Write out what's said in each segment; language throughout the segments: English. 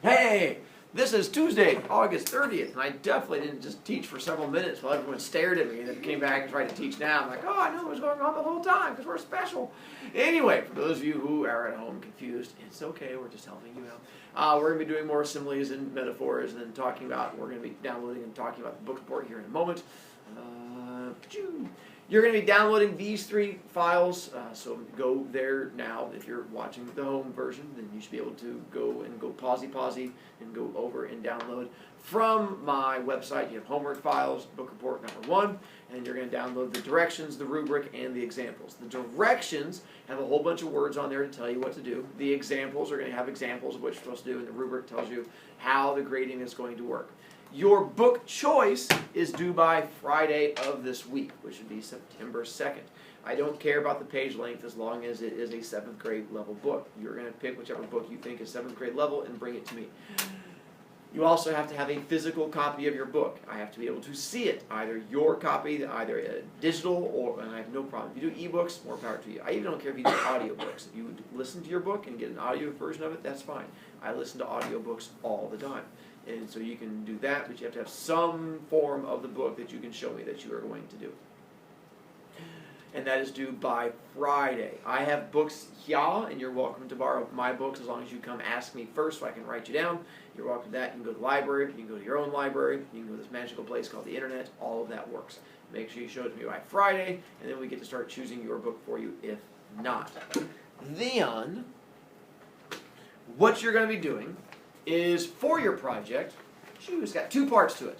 Hey, this is Tuesday, August 30th, and I definitely didn't just teach for several minutes while everyone stared at me and then came back and tried to teach now. I'm like, oh, I know what's going on the whole time because we're special. Anyway, for those of you who are at home confused, it's okay, we're just helping you out. We're going to be doing more similes and metaphors and then we're going to be downloading and talking about the book report here in a moment. You're going to be downloading these three files, so go there now. If you're watching the home version, then you should be able to go pausey, and go over and download. From my website, you have homework files, book report number 1, and you're going to download the directions, the rubric, and the examples. The directions have a whole bunch of words on there to tell you what to do. The examples are going to have examples of what you're supposed to do, and the rubric tells you how the grading is going to work. Your book choice is due by Friday of this week, which would be September 2nd. I don't care about the page length as long as it is a 7th grade level book. You're going to pick whichever book you think is 7th grade level and bring it to me. You also have to have a physical copy of your book. I have to be able to see it, either your copy, either digital, or, and I have no problem. If you do ebooks, more power to you. I even don't care if you do audiobooks. If you listen to your book and get an audio version of it, that's fine. I listen to audiobooks all the time. And so you can do that, but you have to have some form of the book that you can show me that you are going to do. And that is due by Friday. I have books here, and you're welcome to borrow my books as long as you come ask me first so I can write you down. You're welcome to that. You can go to the library. You can go to your own library. You can go to this magical place called the internet. All of that works. Make sure you show it to me by Friday, and then we get to start choosing your book for you if not. Then, what you're going to be doing is for your project, it's got 2 parts to it.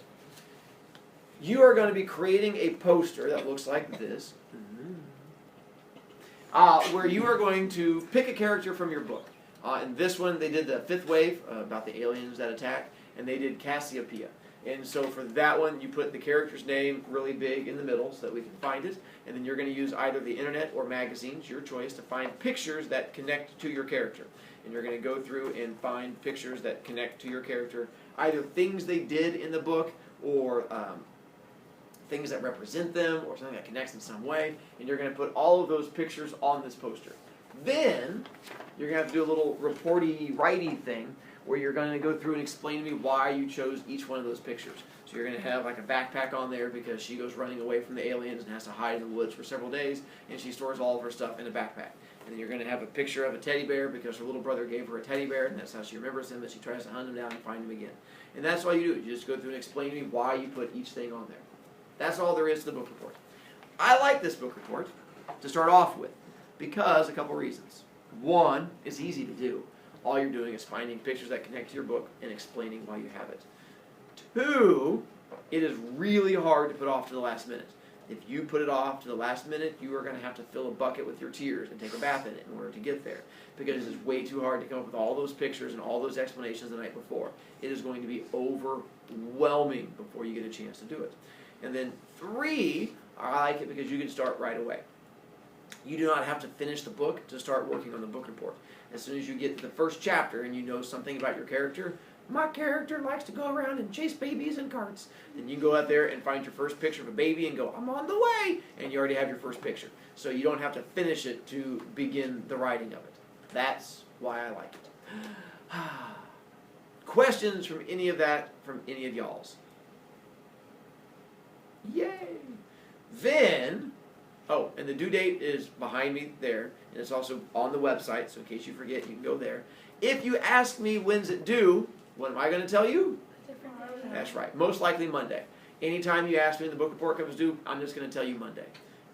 You are going to be creating a poster that looks like this, where you are going to pick a character from your book. In this one, they did the 5th wave about the aliens that attack, and they did Cassiopeia. And so for that one, you put the character's name really big in the middle so that we can find it, and then you're going to use either the internet or magazines, your choice, to find pictures that connect to your character. And you're going to go through and find pictures that connect to your character, either things they did in the book or things that represent them or something that connects in some way. And you're going to put all of those pictures on this poster. Then you're going to have to do a little reporty, writey thing where you're going to go through and explain to me why you chose each one of those pictures. So you're going to have like a backpack on there because she goes running away from the aliens and has to hide in the woods for several days, and she stores all of her stuff in a backpack. And then you're going to have a picture of a teddy bear because her little brother gave her a teddy bear, and that's how she remembers him, that she tries to hunt him down and find him again. And that's all you do. You just go through and explain to me why you put each thing on there. That's all there is to the book report. I like this book report to start off with because a couple reasons. One, it's easy to do. All you're doing is finding pictures that connect to your book and explaining why you have it. 2, it is really hard to put off to the last minute. If you put it off to the last minute, you are going to have to fill a bucket with your tears and take a bath in it in order to get there. Because it's way too hard to come up with all those pictures and all those explanations the night before. It is going to be overwhelming before you get a chance to do it. And then 3, I like it because you can start right away. You do not have to finish the book to start working on the book report. As soon as you get to the first chapter and you know something about your character, my character likes to go around and chase babies in carts. Then you go out there and find your first picture of a baby and go, I'm on the way, and you already have your first picture. So you don't have to finish it to begin the writing of it. That's why I like it. Questions from any of that, from any of y'all's? Yay! Then, oh, and the due date is behind me there, and it's also on the website, so in case you forget, you can go there. If you ask me when's it due, what am I going to tell you? That's right, most likely Monday. Anytime you ask me when the book report comes due, I'm just going to tell you Monday.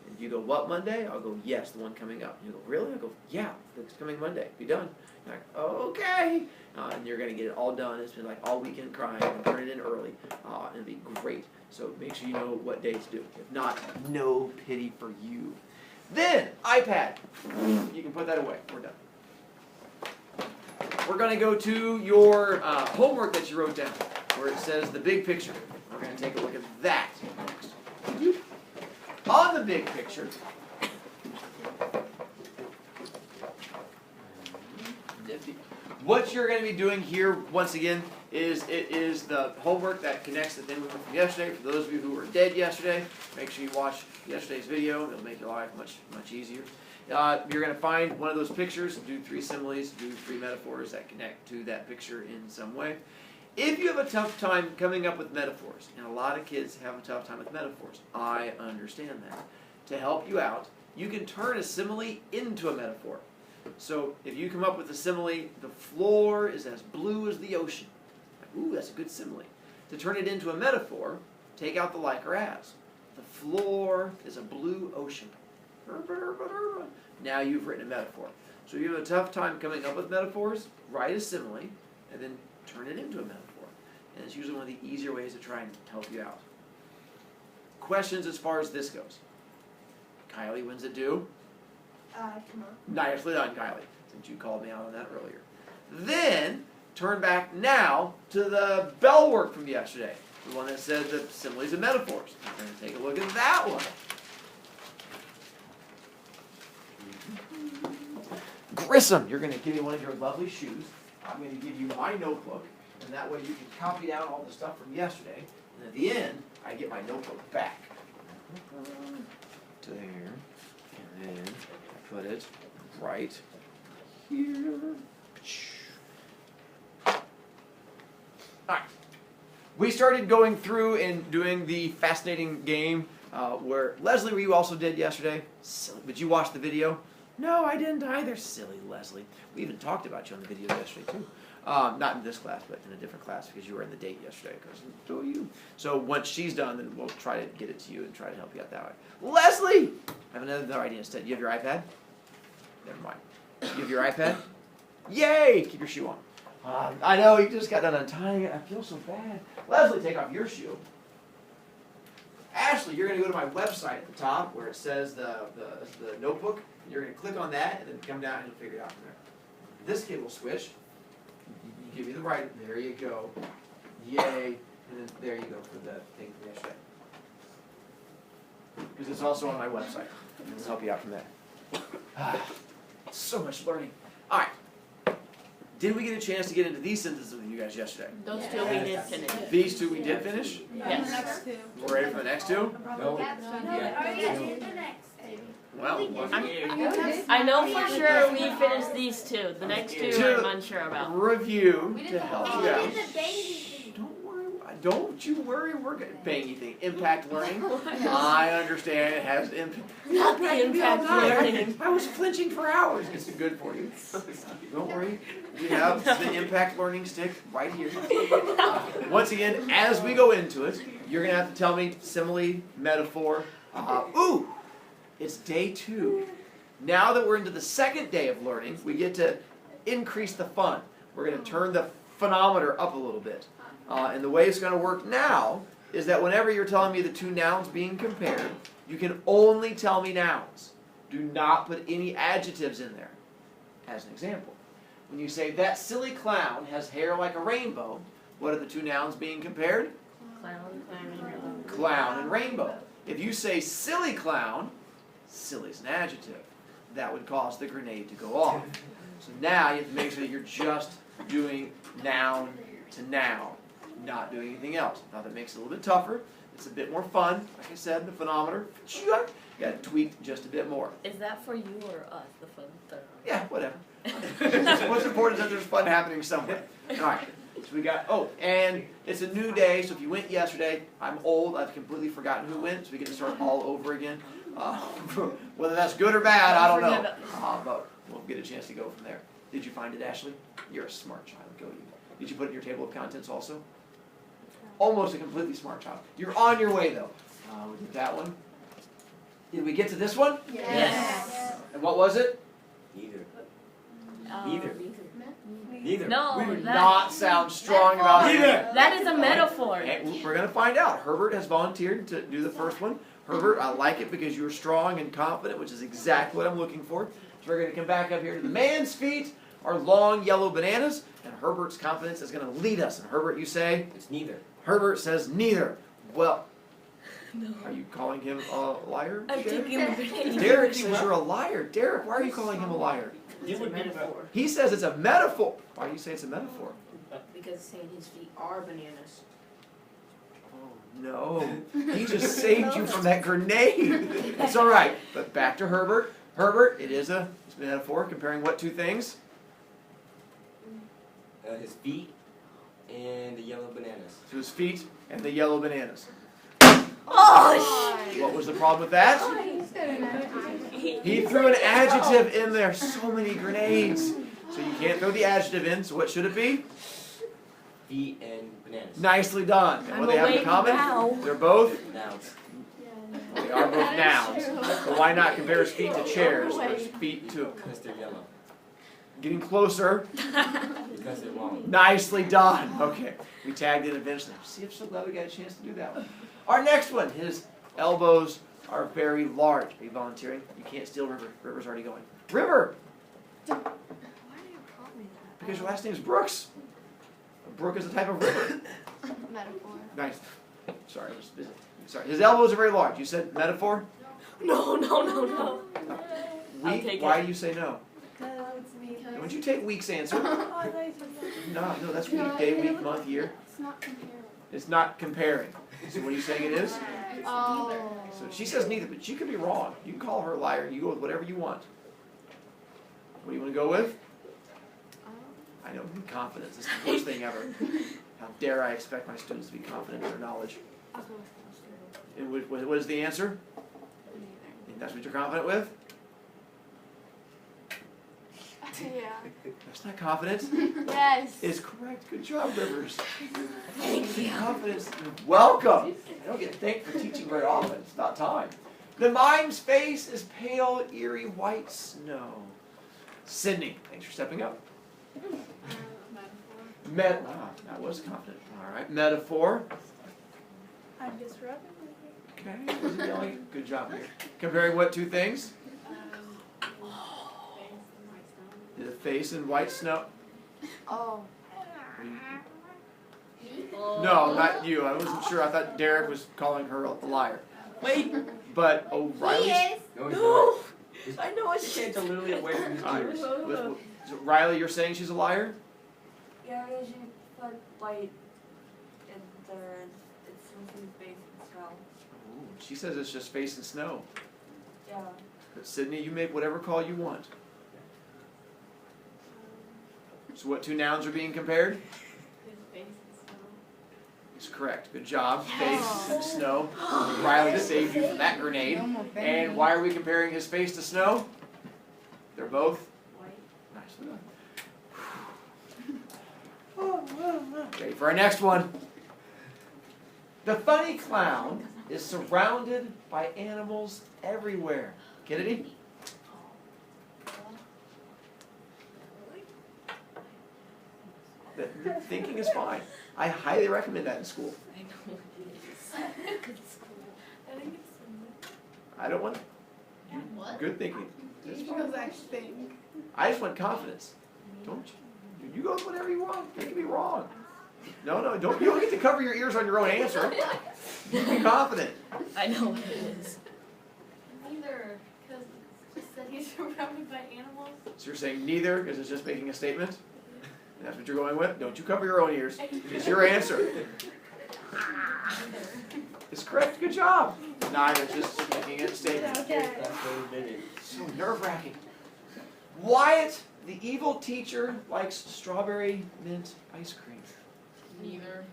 And you go, what Monday? I'll go, yes, the one coming up. You go, really? I go, yeah, it's coming Monday. Be done. You're like, okay. And you're going to get it all done. It's been like all weekend crying and turn it in early. And it'll be great. So make sure you know what day it's due. If not, no pity for you. Then, iPad. You can put that away. We're done. We're going to go to your homework that you wrote down, where it says the big picture. We're going to take a look at that next. On the big picture, what you're going to be doing here, once again, is it is the homework that connects the thing we went from yesterday. For those of you who were dead yesterday, make sure you watch yesterday's video. It'll make your life much easier. You're going to find one of those pictures, do 3 similes, do 3 metaphors that connect to that picture in some way. If you have a tough time coming up with metaphors, and a lot of kids have a tough time with metaphors, I understand that. To help you out, you can turn a simile into a metaphor. So if you come up with a simile, the floor is as blue as the ocean. Ooh, that's a good simile. To turn it into a metaphor, take out the like or as. The floor is a blue ocean. Now you've written a metaphor. So if you have a tough time coming up with metaphors, write a simile, and then turn it into a metaphor. And it's usually one of the easier ways to try and help you out. Questions as far as this goes? Kylie, when's it due? Tomorrow. Nicely done, Kylie, since you called me out on that earlier. Then, turn back now to the bell work from yesterday. The one that said the similes and metaphors. We're going to take a look at that one. Grissom, you're going to give me one of your lovely shoes. I'm going to give you my notebook, and that way you can copy down all the stuff from yesterday. And at the end, I get my notebook back. There, and then I put it right here. Alright. We started going through and doing the fascinating game where, Leslie, you also did yesterday. Silly. Did you watch the video? No, I didn't either. Silly Leslie. We even talked about you on the video yesterday, too. Not in this class, but in a different class because you were in the date yesterday. So you. So once she's done, then we'll try to get it to you and try to help you out that way. Leslie! I have another idea instead. You have your iPad? Never mind. You have your iPad? Yay! Keep your shoe on. I know, you just got done untying it. I feel so bad. Leslie, take off your shoe. Ashley, you're going to go to my website at the top where it says the notebook. You're going to click on that and then come down and you'll figure it out from there. This kid will switch. You give me the right. There you go. Yay. And then there you go for the thing from yesterday. Because it's also on my website. And it'll help you out from there. So much learning. All right. Did we get a chance to get into these sentences with you guys yesterday? Those two we did finish. These two we did finish? Yes. We're ready for the next two? No. Well, I know for sure we finished these two. The next two I'm unsure about. Review to help you out. We did the bangy thing. Don't you worry, we're going to bangy thing. Impact learning. I understand it has impact. Not the impact learning. I was flinching for hours. It's good for you. Don't worry. We have the impact learning stick right here. Once again, as we go into it, you're going to have to tell me simile, metaphor. Ooh, it's day 2. Now that we're into the second day of learning, we get to increase the fun. We're going to turn the phonometer up a little bit. And the way it's going to work now is that whenever you're telling me the two nouns being compared, you can only tell me nouns. Do not put any adjectives in there. As an example, when you say, that silly clown has hair like a rainbow, what are the two nouns being compared? Clown and rainbow. If you say silly clown, silly's an adjective. That would cause the grenade to go off. So now you have to make sure that you're just doing noun to noun, not doing anything else. Now that makes it a little bit tougher. It's a bit more fun. Like I said, the phonometer, you got to tweak just a bit more. Is that for you or us, the fun stuff? Yeah, whatever. What's important is that there's fun happening somewhere. All right. So we got, and it's a new day, so if you went yesterday, I'm old, I've completely forgotten who went, so we get to start all over again. Whether that's good or bad, I don't know. But we'll get a chance to go from there. Did you find it, Ashley? You're a smart child. Go you. Did you put it in your table of contents also? Almost a completely smart child. You're on your way, though. We did that one. Did we get to this one? Yes. And what was it? Neither. Neither. Neither. No, We would that- not sound strong about it. Neither. That is a metaphor. And we're going to find out. Herbert has volunteered to do the first one. Herbert, I like it because you're strong and confident, which is exactly what I'm looking for. So we're going to come back up here to the man's feet are long yellow bananas, and Herbert's confidence is going to lead us. And Herbert, you say? It's neither. Herbert says neither. Well, No. are you calling him a liar? I'm Derek? taking the grenade. Derek says you're a liar. Derek, why are you calling him a liar? It's a metaphor. He says it's a metaphor. Why do you say it's a metaphor? Because saying his feet are bananas. Oh, no. He just saved you from that grenade. It's all right. But back to Herbert. Herbert, it is a metaphor comparing what two things? His feet and the yellow bananas. To his feet and the yellow bananas. Oh, What was the problem with that? He threw an adjective in there. So many grenades. So you can't throw the adjective in. So what should it be? Feet and bananas. Nicely done. And what do they have in common? They're both? Nouns. They are both nouns. So why not compare his feet to chairs or his feet to... Because they're yellow. Getting closer. Because they're long. Nicely done. Okay. We tagged it eventually. See, I'm so glad we got a chance to do that one. Our next one. His elbows are very large. Are you volunteering? You can't steal River. River's already going. River! Why do you call me that? Because your last name is Brooks. A brook is a type of river. Metaphor. Nice. Sorry, I was busy. Sorry. His elbows are very large. You said metaphor? no. I'll Weak? take Why it. do you say no? Don't you take week's answer? No, that's week, day, week, month, year. It's not comparable. It's not comparing. So what are you saying it is? Oh. So she says neither, but she could be wrong. You can call her a liar. You go with whatever you want. What do you want to go with? I know, confidence. It's the worst thing ever. How dare I expect my students to be confident in their knowledge? And what is the answer? And that's what you're confident with? Yeah. That's not confidence. Yes. It's correct. Good job, Rivers. Thank you. Confidence. Welcome. I don't get thanked for teaching very often. It's not time. The mime's face is pale, eerie white snow. Sydney, thanks for stepping up. Wow, that was confident. All right. Metaphor. I'm just rubbing Okay. Wasn't yelling. Good job here. Comparing what two things? The face and white snow. Oh. No, not you. I wasn't sure. I thought Derek was calling her a liar. Wait. But O'Reilly's. No, he's No. not. I know His it's. hands are literally away from his All ears. right. So Riley, you're saying she's a liar? Yeah, because you put light in there and it's something face and snow. Ooh, she says it's just face and snow. Yeah. But Sydney, you make whatever call you want. So what two nouns are being compared? His face and snow. It's correct. Good job. Face and snow. Riley saved you from that grenade. And why are we comparing his face to snow? They're both White. nicely done. Ready for our next one. The funny clown is surrounded by animals everywhere. Kennedy? The thinking is fine. I highly recommend that in school. I know it is. I think it's I don't want good thinking. It's fine. thing. I just want confidence. Don't you? You go with whatever you want. You can be wrong. No, don't. You don't get to cover your ears on your own answer. You be confident. I know what it is. neither, because it just said he's surrounded by animals. So you're saying neither because it's just making a statement? And that's what you're going with? Don't you cover your own ears. It's your answer. It's correct. Good job. Neither, just making a statement. That's what he did it. So nerve-wracking. Wyatt, the evil teacher, likes strawberry mint ice cream. Neither.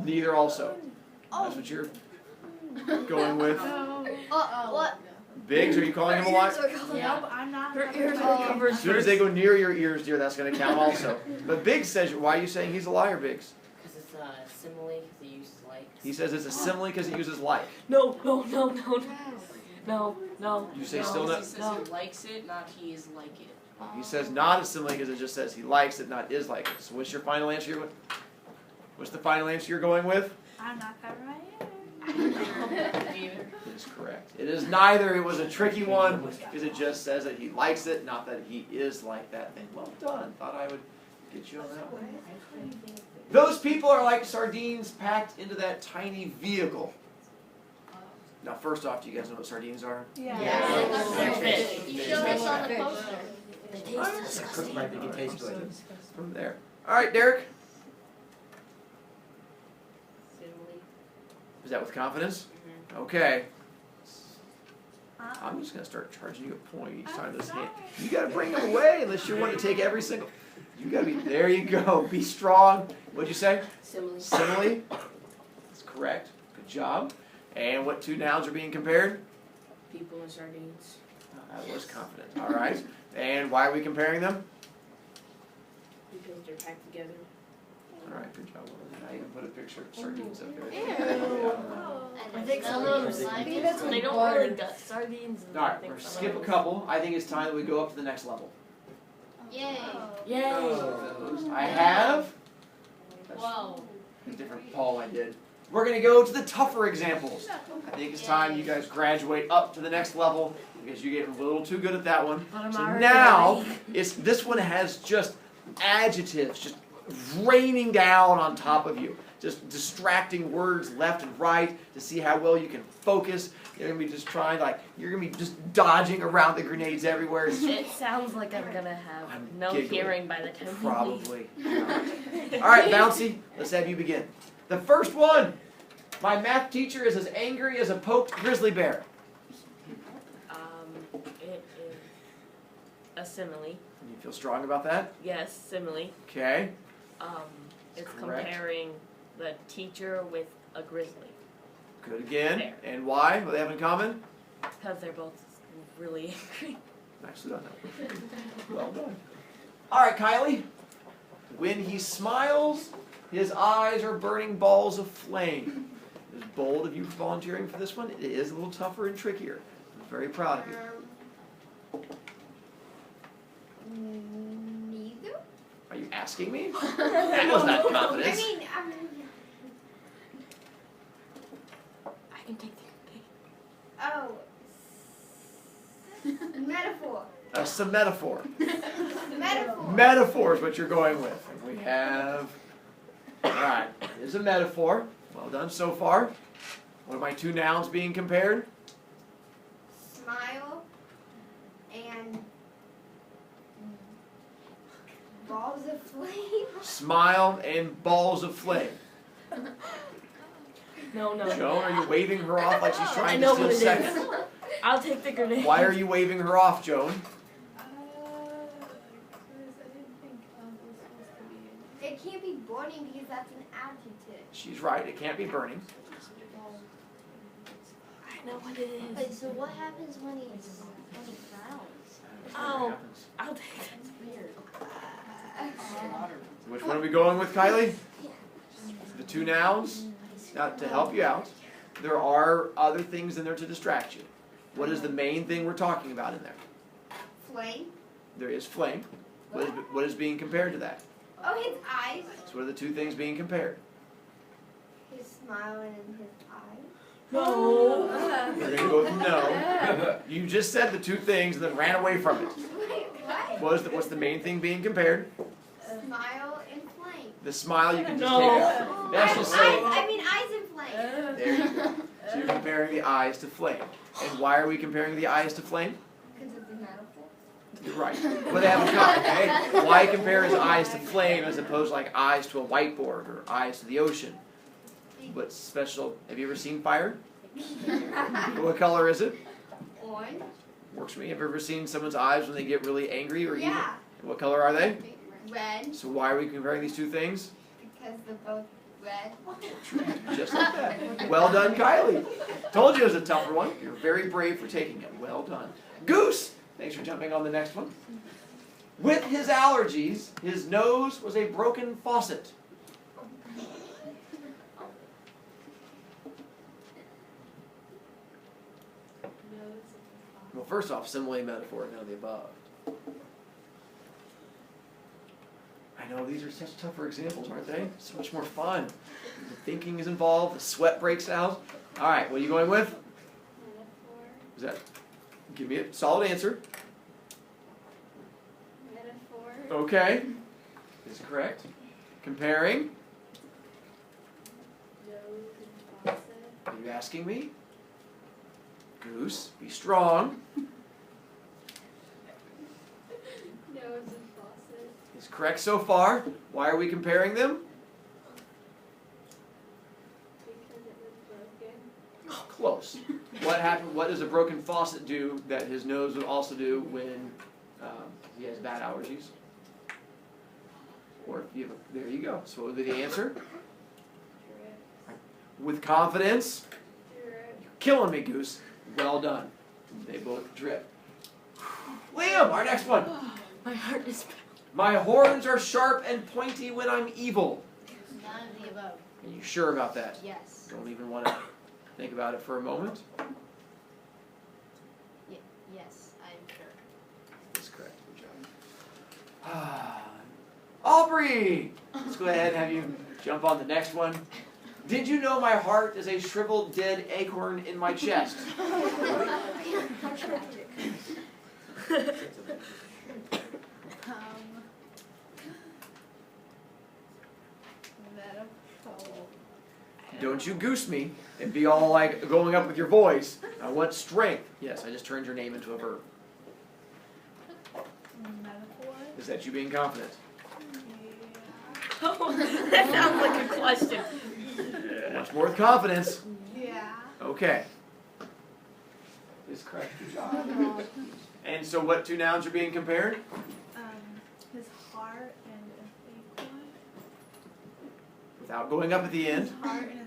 Neither also. That's what you're going with. What? Biggs, are you calling him a liar? Yeah. Nope, I'm not. Her ears are covered. As soon as they go near your ears, dear, that's going to count also. But Biggs says, why are you saying he's a liar, Biggs? Because it's a simile, because it uses like. He says it's a simile because it uses like. No. You say No. still not? He says he likes it, not he is like it. He says not a simile because it just says he likes it, not is like it. So what's your final answer? What's the final answer you're going with? I'm not covering my ears. Neither. It is correct. It is neither. It was a tricky one because it just says that he likes it, not that he is like that. And well done. Thought I would get you on that one. Those people are like sardines packed into that tiny vehicle. Now, first off, do you guys know what sardines are? Yeah. You showed us on the poster. The taste is Cooked right, they can taste good. From there. All right, Derek. Simile. Is that with confidence? Okay. I'm just gonna start charging you a point each time this hand. You gotta bring them away unless you want to take every single. You gotta be. There you go. Be strong. What'd you say? Simile. Simile. That's correct. Good job. And what two nouns are being compared? People and sardines. I was confident. All right. And why are we comparing them? Because they're packed together. All right. Good job. I even put a picture of sardines up there. I think some of them, they don't really gut sardines. And All I right. think We're gonna some skip of a them- couple. I think it's time that we go up to the next level. Yay. Yay! I have. Whoa. A different poll I did. We're going to go to the tougher examples. I think it's time you guys graduate up to the next level because you're getting a little too good at that one. But I'm So already now, ready. this one has just adjectives just raining down on top of you. Just distracting words left and right to see how well you can focus. You're going to be just trying, you're going to be just dodging around the grenades everywhere. It sounds like I'm gonna have I'm no giggling. hearing by the time we leave. Probably. All right, Bouncy, let's have you begin. The first one. My math teacher is as angry as a poked grizzly bear. It is a simile. You feel strong about that? Yes, simile. Okay. It's Correct. comparing the teacher with a grizzly Good again. Bear. And why? What do they have in common? because they're both really angry. Nicely done. Well done. All right, Kylie. When he smiles, his eyes are burning balls of flame. It was bold of you for volunteering for this one. It is a little tougher and trickier. I'm very proud of you. Neither? Are you asking me? That was not confidence. I can take the Oh. Metaphor. Some metaphor. Metaphor. Metaphor is what you're going with. And we have. Alright, here's a metaphor. Well done so far. What are my two nouns being compared? Smile and balls of flame. Smile and balls of flame. No. Joan, are you waving her off like she's I trying know to what steal it is. seconds? I'll take the grenade. Why are you waving her off, Joan? Because I didn't think it was supposed to be. It can't be burning because that's an adjective. She's right, it can't be burning. I know what it is. Wait, so what happens when he frowns? Oh, I'll take it. Which one are we going with, Kylie? The two nouns? Now, to help you out, there are other things in there to distract you. What is the main thing we're talking about in there? Flame. There is flame. What is being compared to that? Oh, his eyes. So what are the two things being compared? His smile and his eyes. No. You're going to go with no. You just said the two things and then ran away from it. Wait, what? What's the main thing being compared? Smile and flame. The smile you can just No. take out. That's just saying. Eyes and flame. There you go. So you're comparing the eyes to flame. And why are we comparing the eyes to flame? Because it's a metaphor. You're right. But they have in common, okay? Why compare his eyes to flame as opposed to like eyes to a whiteboard or eyes to the ocean? What's special? Have you ever seen fire? What color is it? Orange. Works for me. Have you ever seen someone's eyes when they get really angry or evil? Yeah. And what color are they? Red. So why are we comparing these two things? Because they're both red. Just like that. Well done, Kylie. Told you it was a tougher one. You're very brave for taking it. Well done. Goose! Thanks for jumping on the next one. With his allergies, his nose was a broken faucet. Well, first off, simile, metaphor, none of the above. I know these are such tougher examples, aren't they? So much more fun. The thinking is involved, the sweat breaks out. All right, what are you going with? Metaphor. Is that? Give me a solid answer. Metaphor. Okay. Is correct. Comparing. Nose and faucet. Are you asking me? Goose, be strong. Nose and faucet. Is correct so far. Why are we comparing them? Because it was broken. Oh, close. What happened? What does a broken faucet do that his nose would also do when he has bad allergies? Or if you have there you go. So what would be the answer? With confidence. You're killing me, Goose. Well done. They both drip. Liam, our next one. My heart is. My horns are sharp and pointy when I'm evil. None of the above. Are you sure about that? Yes. Don't even want to think about it for a moment. Yes, I'm sure. That's correct. Good job. Aubrey! Let's go ahead and have you jump on the next one. Did you know my heart is a shriveled dead acorn in my chest? Metaphor. Don't you goose me and be all like going up with your voice. I want strength. Yes, I just turned your name into a verb. Metaphor. Is that you being confident? Oh, that sounds like a question. Much more with confidence. Yeah. Okay. Is correct. Good job. And so what two nouns are being compared? His heart and an acorn. Without going up at the end. His heart and his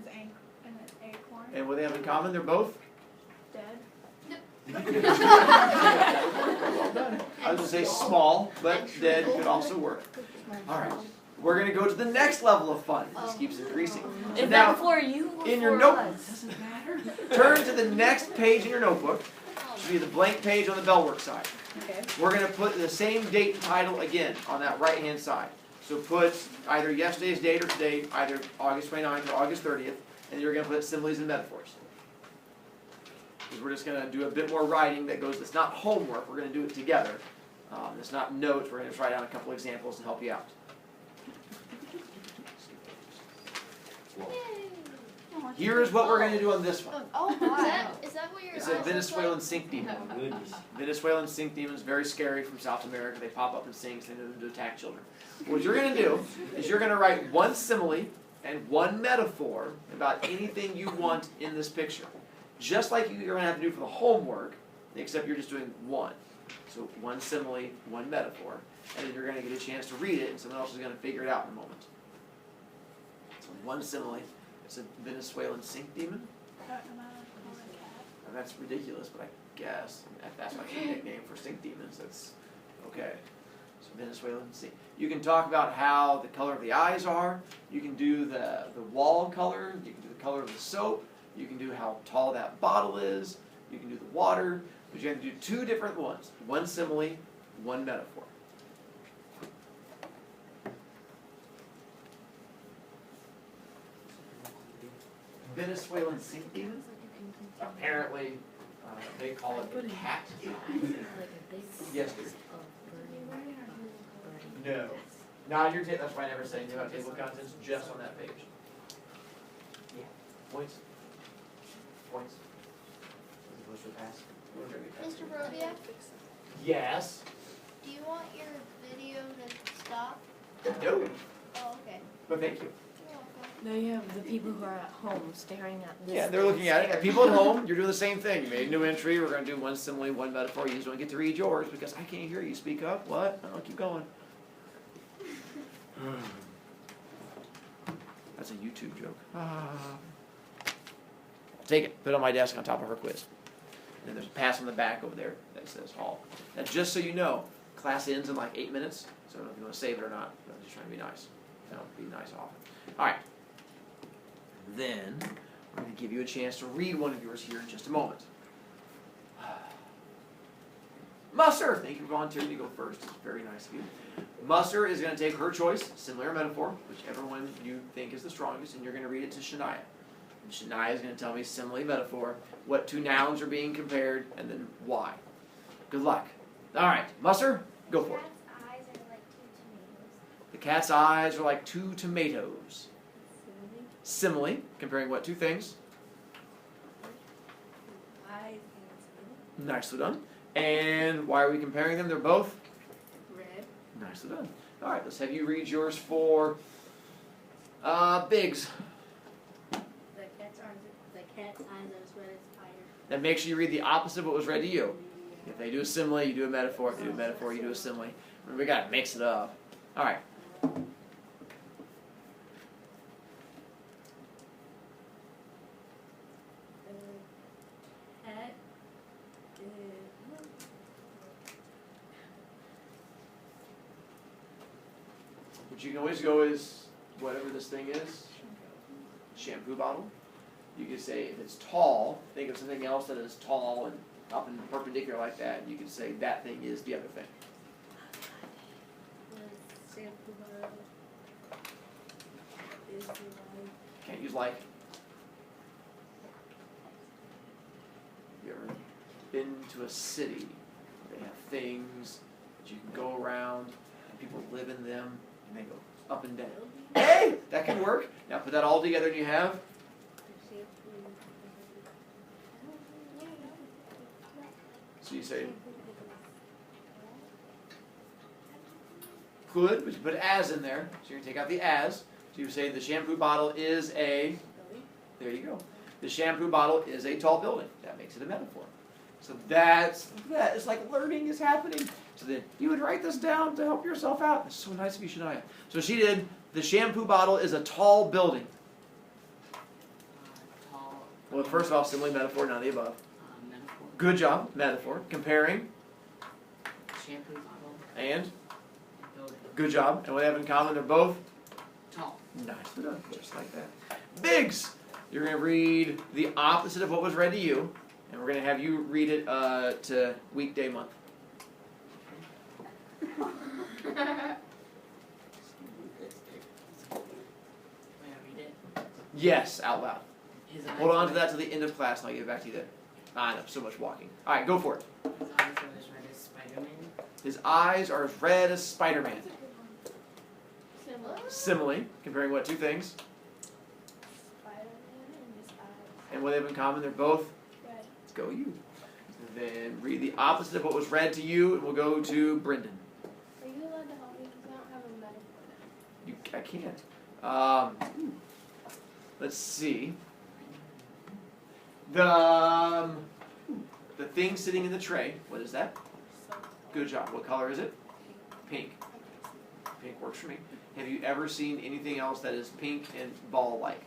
and an acorn. And what they have in common, they're both? Dead. Well done. I was going to say small, but dead could also work. All right. We're going to go to the next level of fun. This keeps increasing. Is Now, that for you or in your for notebook, us? doesn't matter. Turn to the next page in your notebook. It should be the blank page on the bellwork side. Okay. We're going to put the same date and title again on that right-hand side. So put either yesterday's date or today, either August 29th or August 30th, and you're going to put similes and metaphors. Because we're just going to do a bit more writing that goes, it's not homework, we're going to do it together. It's not notes, we're going to write down a couple examples to help you out. Here is what we're going to do on this one. Oh, wow. Is that what your It's eyes a look Venezuelan like? sink demon. Goodness. Venezuelan sink demons, very scary, from South America. They pop up in sinks, they know them to attack children. What you're going to do is you're going to write one simile and one metaphor about anything you want in this picture. Just like you're going to have to do for the homework, except you're just doing one. So one simile, one metaphor, and then you're going to get a chance to read it, and someone else is going to figure it out in a moment. So one simile. It's a Venezuelan sink demon. Now, that's ridiculous, but I guess if that's like a nickname for sink demons, that's okay. So Venezuelan sink. You can talk about how the color of the eyes are. You can do the wall color. You can do the color of the soap. You can do how tall that bottle is. You can do the water. But you have to do two different ones. One simile, one metaphor. Venezuelan sink demon. Apparently, they call it a cat. Yes, dear. No. Not on your table. That's why I never say anything about table contents, just on that page. Yeah. Points. Points. Is it pass? Mr. Brovia, Yes. do you want your video to stop? No. Oh, okay. But thank you. You're welcome. No, you have the people who are at home staring at this. Yeah, they're looking at it. And people at home, you're doing the same thing. You made a new entry. We're going to do one simile, one metaphor. You just don't get to read yours because I can't hear you. Speak up. What? I'll keep going. That's a YouTube joke. Take it. Put it on my desk on top of her quiz. And there's a pass on the back over there that says Hall. Now, just so you know, class ends in like 8 minutes. So I don't know if you want to save it or not. But I'm just trying to be nice. Be nice often. All right. Then we're going to give you a chance to read one of yours here in just a moment. Musser, thank you for volunteering to go first. It's very nice of you. Musser is going to take her choice, similar metaphor, whichever one you think is the strongest, and you're going to read it to Shania. And Shania is going to tell me simile, metaphor, what two nouns are being compared, and then why. Good luck. All right, Musser, go for it. The cat's eyes are like 2 tomatoes. The cat's eyes are like 2 tomatoes. Simile, comparing what two things? Nicely done. And why are we comparing them? They're both Red. nicely done. All right, let's have you read yours for Biggs. The cat's eyes are as red as fire. Then make sure you read the opposite of what was read to you. If they do a simile, you do a metaphor. If they do a metaphor, you do a simile. We gotta mix it up. All right. What you can always go is whatever this thing is. Shampoo bottle. You could say if it's tall, think of something else that is tall and up and perpendicular like that. You could say that thing is the other thing. Can't use like. Have you ever been to a city where they have things that you can go around and people live in them and they go up and down? Hey, that can work. Now put that all together and you have. So you say could, but you put as in there. So you're going to take out the as. So you say the shampoo bottle is a, there you go. The shampoo bottle is a tall building. That makes it a metaphor. So that is like learning is happening. So then you would write this down to help yourself out. It's so nice of you, Shania. So she did, the shampoo bottle is a tall building. Tall. Well, first of all, simile, metaphor, none of the above. Metaphor. Good job, metaphor. Comparing, Shampoo bottle. and Building. good job. And what they have in common, they're both Tall. nicely done, just like that. Biggs! You're going to read the opposite of what was read to you, and we're going to have you read it to weekday month. May I read it? Yes, out loud. His Hold eyes on to were- that till the end of class, and I'll give it back to you then. I know, so much walking. All right, go for it. His eyes were as red as Spider-Man. His eyes are as red as Spider-Man. Similar. Simile, comparing what, two things? Spider-Man and his eyes. And what they have in common, they're both, Red. let's go you. Then read the opposite of what was read to you, and we'll go to Brendan. Are you allowed to help me? Because I don't have a metaphor now. I can't. Let's see. The thing sitting in the tray, what is that? Good job. What color is it? Pink. Pink works for me. Have you ever seen anything else that is pink and ball-like?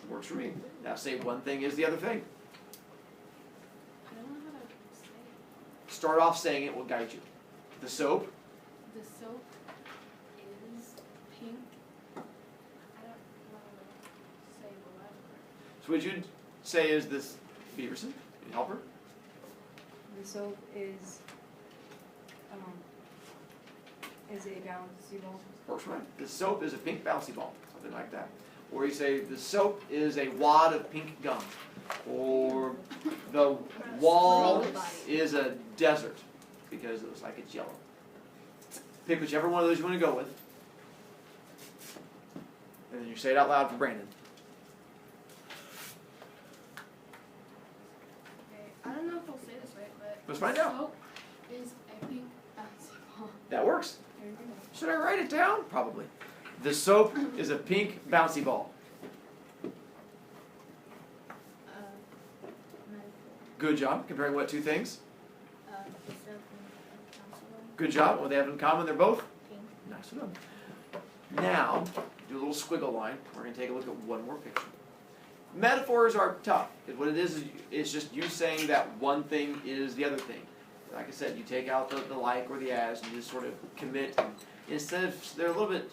Works for me. Now say one thing is the other thing. I don't know how to say it. Start off saying it will guide you. The soap. The soap is pink. I don't know how to say the last word. So what you'd say is this, Beaverson? Can you help her? The soap is a bouncy ball. Works for me. The soap is a pink bouncy ball. Something like that. Or you say the soap is a wad of pink gum. Or the wall is a desert because it looks like it's yellow. Pick whichever one of those you want to go with. And then you say it out loud for Brandon. Okay, I don't know if I'll say this right, but Let's find out. soap is a pink bouncy ball. That works. There you go. Should I write it down? Probably. The soap is a pink bouncy ball. Metaphor. Good job. Comparing what two things? The soap and the bouncy ball. Good job. What they have in common, they're both? Pink. Nice done. Now, do a little squiggle line. We're going to take a look at one more picture. Metaphors are tough. Because what it is it's just you saying that one thing is the other thing. Like I said, you take out the like or the as, and you just sort of commit. And instead of, they're a little bit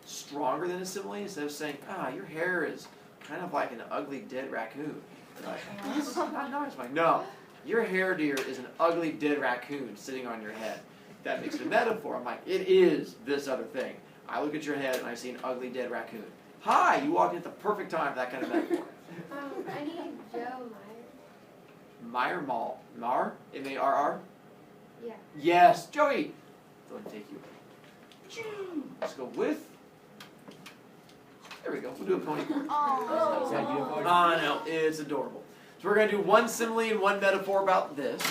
stronger than a simile. Instead of saying, your hair is kind of like an ugly dead raccoon. You're like, oh, that's not nice. I'm like, no, your hair, dear, is an ugly dead raccoon sitting on your head. That makes it a metaphor. I'm like, it is this other thing. I look at your head and I see an ugly dead raccoon. Hi, you walked in at the perfect time for that kind of metaphor. I need Joe Meyer Mall. Mar? M-A-R-R? Yeah. Yes, Joey. Go ahead and take you. Let's go with. There we go. We'll do a pony. Oh. Oh, no, it's adorable. So we're going to do one simile and one metaphor about this.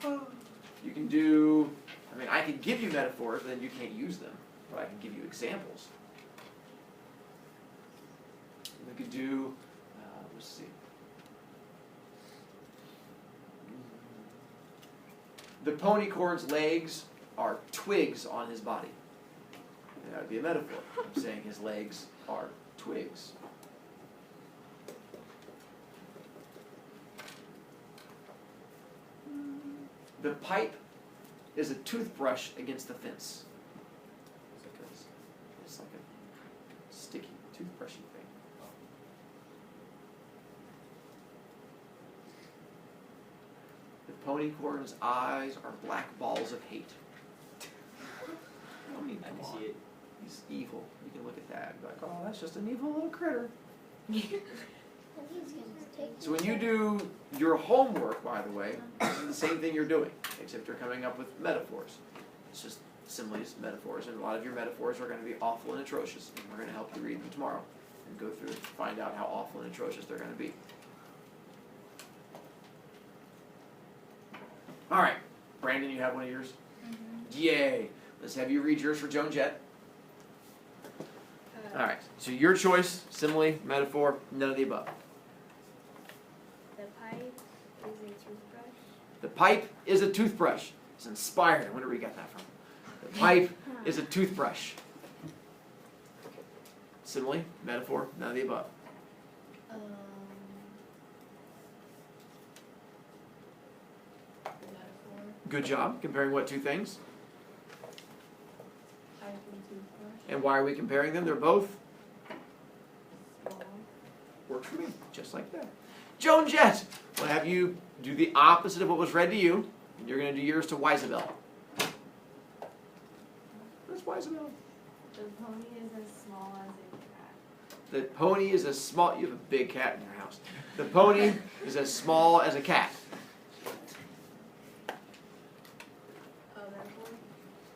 You can do, I could give you metaphors, but then you can't use them. But I can give you examples. do, let's see. The ponycorn's legs are twigs on his body. That would be a metaphor. I'm saying his legs are twigs. The pipe is a toothbrush against the fence. It's like a sticky toothbrushy thing. The ponycorn's eyes are black balls of hate. I mean, I come can on. see it. He's evil. You can look at that and be like, oh, that's just an evil little critter. So when you do your homework, by the way, this is the same thing you're doing, except you're coming up with metaphors. It's just similes, metaphors, and a lot of your metaphors are going to be awful and atrocious. And we're going to help you read them tomorrow and go through and find out how awful and atrocious they're going to be. All right, Brandon, you have one of yours? Mm-hmm. Yay! Let's have you read yours for Joan Jett. All right, so your choice, simile, metaphor, none of the above. The pipe is a toothbrush. The pipe is a toothbrush. It's inspired. I wonder where you got that from. The pipe is a toothbrush. Simile, metaphor, none of the above. Metaphor. Good job. Comparing what two things? Pipe and toothbrush. And why are we comparing them? They're both. Small. Works for me. Just like that. Joan Jett, we'll have you do the opposite of what was read to you. And you're going to do yours to Weisabel. Where's Weisabel? The pony is as small as a cat. The pony is as small. You have a big cat in your house. The pony is as small as a cat.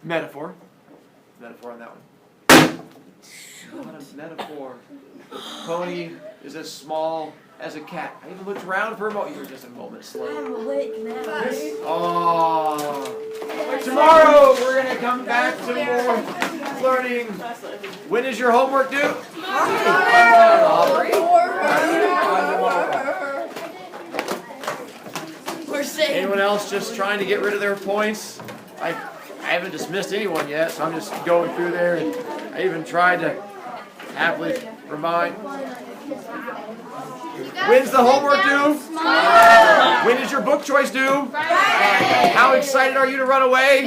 Metaphor. Metaphor. Metaphor on that one. Not a metaphor. The pony is as small as a cat. I even looked around for a moment. You were just a moment slow. I'm awake now. Oh. Tomorrow we're going to come back to more learning. When is your homework due? Aubrey? We're safe. Anyone else just trying to get rid of their points? I haven't dismissed anyone yet, so I'm just going through there. And I even tried to happily remind. When's the homework due? When is your book choice due? How excited are you to run away?